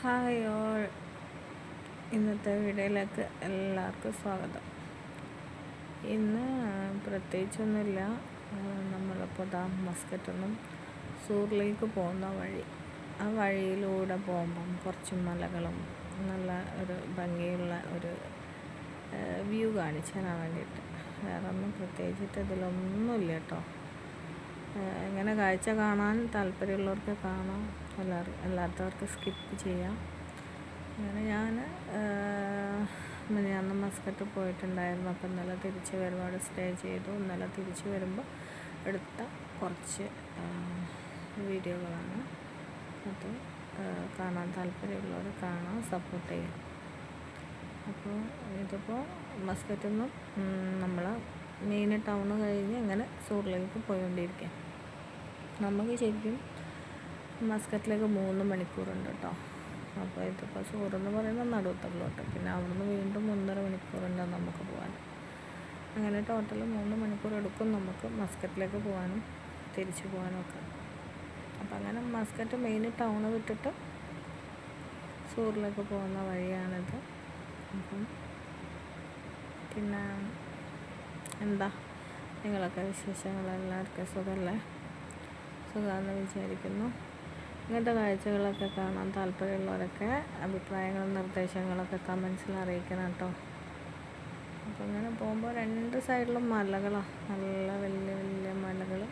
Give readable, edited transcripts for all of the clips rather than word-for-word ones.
Hi all, ഇന്നത്തെ വീഡിയോയിലേക്ക് എല്ലാവർക്കും സ്വാഗതം. ഇന്ന് പ്രത്യേകിച്ചൊന്നുമില്ല. നമ്മളിപ്പോൾ മസ്കറ്റിൽ സൂറിലേക്ക് പോകുന്ന വഴി, ആ വഴിയിലൂടെ പോകുമ്പം കുറച്ച് മലകളും നല്ല ഒരു ഭംഗിയുള്ള ഒരു വ്യൂ കാണിച്ചു തരാൻ വേണ്ടിയിട്ട്. വേറെ ഒന്നും പ്രത്യേകിച്ചിട്ട് ഇതിലൊന്നുമില്ല കേട്ടോ. ഇങ്ങനെ കാഴ്ച കാണാൻ താല്പര്യമുള്ളവർക്ക് കാണാം, അല്ലാത്തവർക്ക് സ്കിപ്പ് ചെയ്യാം. അങ്ങനെ ഞാൻ മിനിഞ്ഞാന്ന് മസ്കറ്റ് പോയിട്ടുണ്ടായിരുന്നു. അപ്പോൾ ഇന്നലെ തിരിച്ച് ഒരുപാട് സ്റ്റേ ചെയ്തു. ഇന്നലെ തിരിച്ച് വരുമ്പോൾ എടുത്ത കുറച്ച് വീഡിയോകളാണ്. അത് കാണാൻ താല്പര്യമുള്ളവർ കാണാൻ സപ്പോർട്ട് ചെയ്യാം. അപ്പോൾ ഇതിപ്പോൾ മസ്കറ്റിൽ നിന്നും നമ്മൾ മെയിൻ ടൗണ് കഴിഞ്ഞ് ഇങ്ങനെ സൂറിലേക്ക് പോയിക്കൊണ്ടിരിക്കുക. നമുക്ക് ശരിക്കും മസ്കറ്റിലേക്ക് 3 മണിക്കൂറുണ്ട് കേട്ടോ. അപ്പോൾ ഇതിപ്പോൾ സൂറെന്ന് പറയുന്നത് നടുത്തറിലോട്ട്, പിന്നെ അവിടുന്ന് വീണ്ടും 1.5 മണിക്കൂറുണ്ട് നമുക്ക് പോകാൻ. അങ്ങനെ ടോട്ടൽ 3 മണിക്കൂർ എടുക്കും നമുക്ക് മസ്കറ്റിലേക്ക് പോകാനും തിരിച്ചു പോകാനും ഒക്കെ. അപ്പം അങ്ങനെ മസ്കറ്റ് മെയിൻ ടൗണ് വിട്ടിട്ട് സൂറിലേക്ക് പോകുന്ന വഴിയാണിത്. അപ്പം പിന്നെ എന്താ നിങ്ങളൊക്കെ വിശേഷങ്ങൾ? എല്ലാവർക്കും സുഖമല്ലേ? സുഖമാണെന്ന് വിചാരിക്കുന്നു. ഇങ്ങനത്തെ കാഴ്ചകളൊക്കെ കാണാൻ താല്പര്യമുള്ളവരൊക്കെ അഭിപ്രായങ്ങളും നിർദ്ദേശങ്ങളൊക്കെ കമൻസിൽ അറിയിക്കണം കേട്ടോ. അപ്പോൾ ഇങ്ങനെ പോകുമ്പോൾ 2 സൈഡിലും മലകളാണ്, നല്ല വലിയ വലിയ മലകൾ.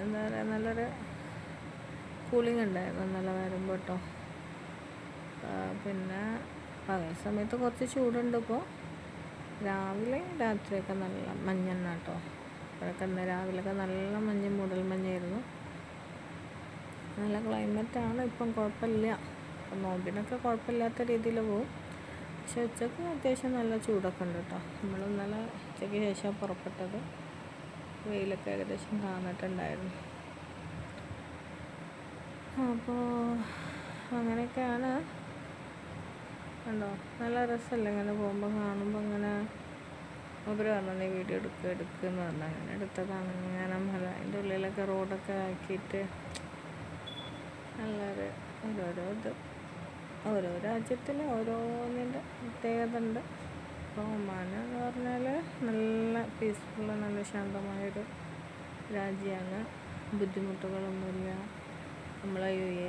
എന്താ പറയുക, നല്ലൊരു കൂളിംഗ് ഉണ്ടായിരുന്നു നല്ല വരുമ്പോൾ കേട്ടോ. പിന്നെ പകൽ സമയത്ത് കുറച്ച് ചൂടുണ്ട്. ഇപ്പോൾ രാവിലെ രാത്രിയൊക്കെ നല്ല മഞ്ഞെണ്ണ കേട്ടോ. ഇപ്പോഴൊക്കെ രാവിലെയൊക്കെ നല്ല മൂടൽ മഞ്ഞായിരുന്നു. നല്ല ക്ലൈമറ്റാണ് ഇപ്പം, കുഴപ്പമില്ല. അപ്പം നോമ്പിനൊക്കെ കുഴപ്പമില്ലാത്ത രീതിയിൽ പോകും. പക്ഷെ ഉച്ചയ്ക്ക് അത്യാവശ്യം നല്ല ചൂടൊക്കെ ഉണ്ട് കേട്ടോ. നമ്മൾ ഇന്നലെ ഉച്ചയ്ക്ക് ശേഷം പുറപ്പെട്ടത്. വെയിലൊക്കെ ഏകദേശം താന്നിട്ടുണ്ടായിരുന്നു. അപ്പോൾ അങ്ങനെയൊക്കെയാണ്. ഉണ്ടോ, നല്ല രസമല്ലേ ഇങ്ങനെ പോകുമ്പോൾ കാണുമ്പോൾ. ഇങ്ങനെ അവർ പറഞ്ഞു നീ വീഡിയോ എടുക്കുമെന്ന് പറഞ്ഞു. അങ്ങനെ എടുത്തതാണ്. ഇങ്ങനെ മല അതിൻ്റെ ഉള്ളിലൊക്കെ റോഡൊക്കെ ആക്കിയിട്ട് നല്ലൊരു ഓരോ രാജ്യത്തിൽ ഓരോന്നിൻ്റെ പ്രത്യേകത ഉണ്ട്. അപ്പോൾ ഒമാൻ എന്ന് പറഞ്ഞാൽ നല്ല പീസ്ഫുൾ, നല്ല ശാന്തമായൊരു രാജ്യമാണ്. ബുദ്ധിമുട്ടുകളൊന്നുമില്ല. നമ്മളെ UAE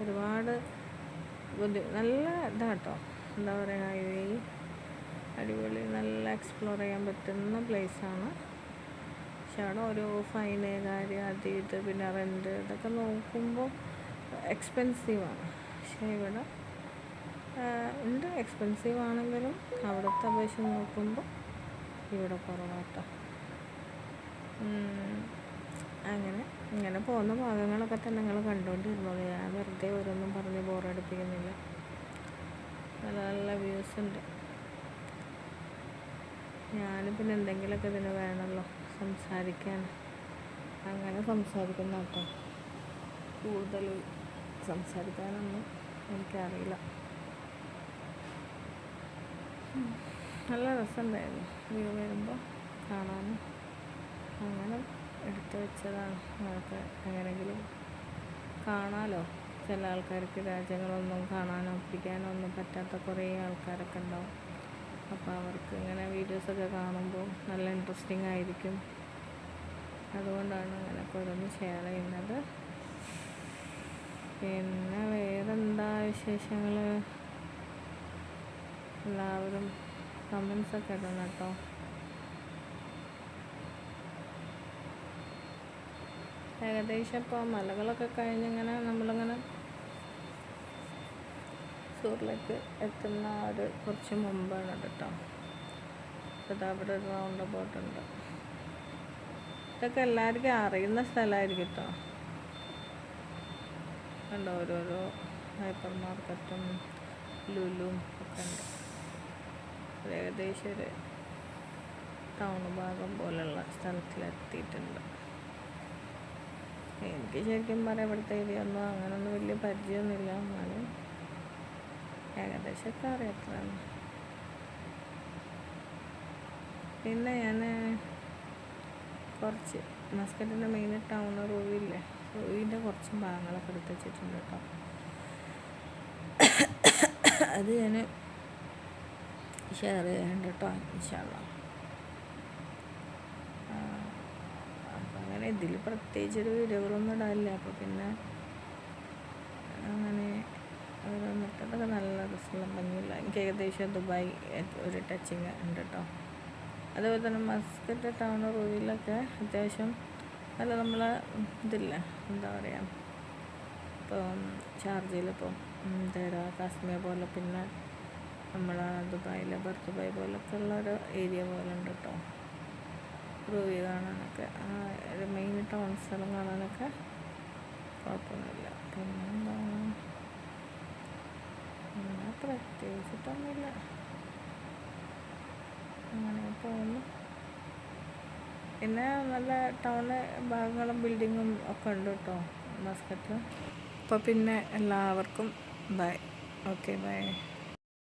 ഒരുപാട് നല്ല ഇതാട്ടോ. എന്താ പറയുക, UAE അടിപൊളി, നല്ല എക്സ്പ്ലോർ ചെയ്യാൻ പറ്റുന്ന പ്ലേസാണ്. പക്ഷെ അവിടെ ഓരോ ഫൈന് കാര്യം അത് ഇത്, പിന്നെ റെൻറ്റ്, ഇതൊക്കെ നോക്കുമ്പോൾ എക്സ്പെൻസീവാണ്. പക്ഷേ ഇവിടെ ഉണ്ട്, എക്സ്പെൻസീവ് ആണെങ്കിലും അവിടുത്തെ അപേക്ഷിച്ച് നോക്കുമ്പോൾ ഇവിടെ കുറവാട്ടോ. ഇങ്ങനെ പോകുന്ന ഭാഗങ്ങളൊക്കെ തന്നെ നിങ്ങൾ കണ്ടുകൊണ്ടിരുന്നത്. ഞാൻ വെറുതെ ഓരോന്നും പറഞ്ഞ് ബോറടിപ്പിക്കുന്നില്ല. നല്ല നല്ല വ്യൂസ് ഉണ്ട്. ഞാൻ പിന്നെ എന്തെങ്കിലുമൊക്കെ ഇതിന് വേണമല്ലോ സംസാരിക്കാൻ, അങ്ങനെ സംസാരിക്കുന്ന കേട്ടോ. കൂടുതൽ സംസാരിക്കാനൊന്നും എനിക്കറിയില്ല. നല്ല രസമുണ്ടായിരുന്നു വ്യൂ വരുമ്പോൾ കാണാനും. അങ്ങനെ എടുത്തു വെച്ചതാണ്. നമുക്ക് എങ്ങനെയെങ്കിലും കാണാമല്ലോ. ചില ആൾക്കാർക്ക് രാജ്യങ്ങളൊന്നും കാണാനോ പിടിക്കാനോ ഒന്നും പറ്റാത്ത കുറേ ആൾക്കാരൊക്കെ ഉണ്ടാവും. അപ്പോൾ അവർക്ക് ഇങ്ങനെ വീഡിയോസൊക്കെ കാണുമ്പോൾ നല്ല ഇൻട്രസ്റ്റിംഗ് ആയിരിക്കും. അതുകൊണ്ടാണ് അങ്ങനെയൊക്കെ ഓരോന്ന് ഷെയർ ചെയ്യുന്നത്. പിന്നെ വേറെന്താ വിശേഷങ്ങൾ? എല്ലാവരും കമൻസൊക്കെ ഇടണം കേട്ടോ. ഏകദേശം ഇപ്പോൾ മലകളൊക്കെ കഴിഞ്ഞിങ്ങനെ നമ്മളിങ്ങനെ സൂറിലേക്ക് എത്തുന്ന ഒരു കുറച്ച് മുമ്പാണ് കേട്ടോ. അപ്പോൾ അവിടെ ഒരു റൗണ്ട് അബൌട്ട് ഉണ്ട്. ഇതൊക്കെ എല്ലാവർക്കും അറിയുന്ന സ്ഥലമായിരിക്കും കേട്ടോ. കണ്ടോ, ഓരോരോ ഹൈപ്പർ മാർക്കറ്റും ലുലും ഒക്കെ ഉണ്ട്. ഏകദേശം ഒരു ടൗൺ ഭാഗം പോലുള്ള സ്ഥലത്തിലെത്തിയിട്ടുണ്ട്. എനിക്ക് ശരിക്കും പറയാം ഇവിടുത്തെ ഏരിയ ഒന്നും അങ്ങനൊന്നും വലിയ പരിചയമൊന്നുമില്ല. എന്നാലും ഏകദേശമൊക്കെ അറിയത്താണ്. പിന്നെ ഞാൻ കുറച്ച് മസ്കറ്റിൻ്റെ മെയിൻ ടൗൺ റൂവില്ലേ, റൂയിൻ്റെ കുറച്ച് ഭാഗങ്ങളൊക്കെ എടുത്ത് വെച്ചിട്ടുണ്ട് കേട്ടോ. അത് ഞാൻ ഷെയർ ചെയ്യാനുണ്ട് കേട്ടോ ഇൻഷാ അള്ളാ. അപ്പം അങ്ങനെ ഇതിൽ പ്രത്യേകിച്ചൊരു വീഡിയോകളൊന്നും ഇടാനില്ല. അപ്പോൾ പിന്നെ അങ്ങനെ ഓരോന്നിട്ട് അതൊക്കെ നല്ല രസമുള്ള ഭംഗിയില്ല. എനിക്ക് ഏകദേശം ദുബായ് ഒരു ടച്ചിങ് ഉണ്ട് കേട്ടോ. അതുപോലെ തന്നെ മസ്കറ്റ് ടൗൺ റൂയിലൊക്കെ അത്യാവശ്യം നല്ല നമ്മളെ ഇതില്ല, എന്താ പറയുക, ഇപ്പം ഷാർജയിലിപ്പം തേരാ കാശ്മീർ പോലെ, പിന്നെ നമ്മളെ ദുബായിലെ ദുബായ് പോലൊക്കെ ഉള്ളൊരു ഏരിയ പോലെ ഉണ്ട് കേട്ടോ റൂയി കാണാനൊക്കെ. ഒരു മെയിൻ ടൗൺ സ്ഥലം കാണാനൊക്കെ കുഴപ്പമൊന്നുമില്ല. പിന്നെ എന്താണ്, പിന്നെ പ്രത്യേകിച്ചിട്ടൊന്നുമില്ല, അങ്ങനെ പോകുന്നു. പിന്നെ നല്ല ടൗണ് ഭാഗങ്ങളും ബിൽഡിങ്ങും ഒക്കെ ഉണ്ട് കേട്ടോ മസ്കറ്റിൽ. അപ്പോൾ പിന്നെ എല്ലാവർക്കും ബൈ. Okay bye.